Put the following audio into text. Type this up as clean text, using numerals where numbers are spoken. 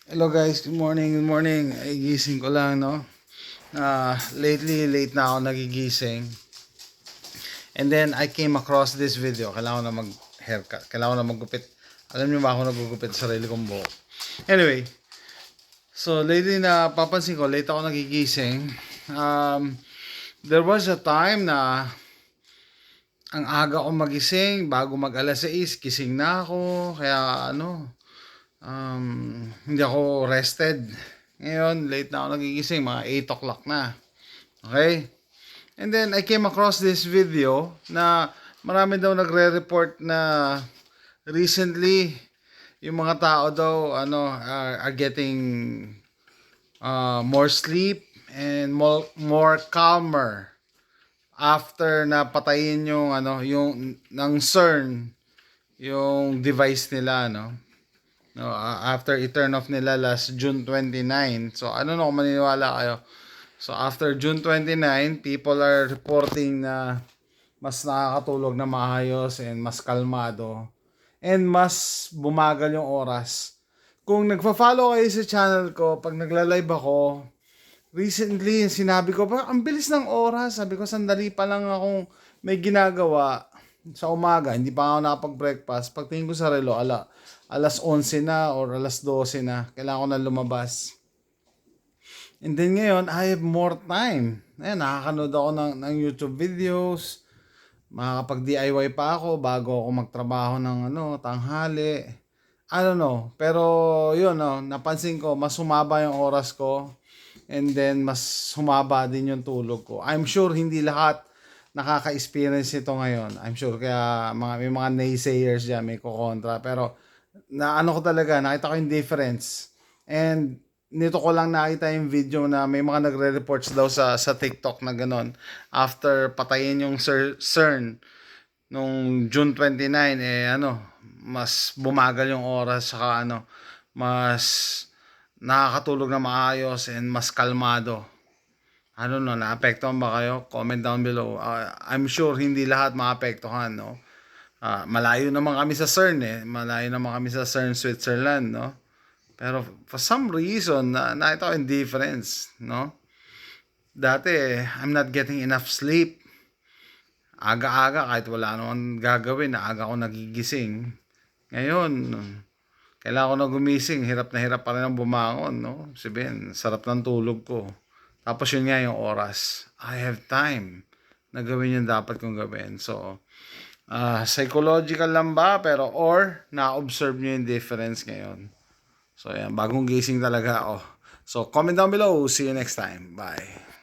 Hello guys, good morning, good morning. Ay, gising ko lang, no? Lately, late na ako nagigising. And then, I came across this video. Kailangan ko na mag-haircut. Kailangan ko na maggupit. Alam niyo ba ako nagugupit sa sarili kong buhok? Anyway, so lately na papansin ko, late ako nagigising. There was a time na ang aga ko magising, bago mag alas 6, gising na ako. Kaya hindi ako rested. Ngayon, late na ako nagigising, mga 8 o'clock na. Okay? And then, I came across this video na marami daw nagre-report na recently, yung mga tao daw, are getting more sleep and more calmer after na patayin yung, yung, ng CERN, yung device nila, no? No, after i-turn off nila last June 29. So, ano kung maniniwala kayo. So, after June 29, people are reporting na mas nakakatulog na maayos and mas kalmado and mas bumagal yung oras. Kung nagfa-follow kayo sa channel ko, pag nagla-live ako, recently, sinabi ko, ang bilis ng oras. Sabi ko, sandali pa lang akong may ginagawa sa umaga. Hindi pa ako nakapag-breakfast. Pagtingin ko sa relo, alas 11 na or alas 12 na. Kailangan ko na lumabas. And then ngayon, I have more time. Ayan, nakakanood ako ng YouTube videos. Makakapag-DIY pa ako bago ako magtrabaho ng tanghali. I don't know. Pero yun, napansin ko, mas humaba yung oras ko. And then, mas humaba din yung tulog ko. I'm sure hindi lahat nakaka-experience ito ngayon. I'm sure kaya may mga naysayers dyan, may kukontra. Pero ko talaga, nakita ko yung difference. And nito ko lang nakita yung video na may mga nagre-reports daw sa TikTok na ganon. After patayin yung CERN nung June 29, mas bumagal yung oras, saka mas nakakatulog na maayos and mas kalmado. Naapektuhan ba kayo? Comment down below. I'm sure hindi lahat maapektuhan, no? Malayo naman kami sa CERN Malayo naman kami sa CERN, Switzerland, no? Pero for some reason, nakita ko yung difference, no? Dati, I'm not getting enough sleep. Aga-aga, kahit wala naman gagawin, aga ako nagigising. Ngayon, kailangan ko na gumising, hirap na hirap pa rin ang bumangon, no? Sabihin, sarap ng tulog ko. Tapos yun nga yung oras. I have time na gawin yung dapat kong gawin. So, psychological lang ba? Pero, or, na-observe nyo yung difference ngayon. So, yan, bagong gising talaga ako. So, comment down below. See you next time. Bye.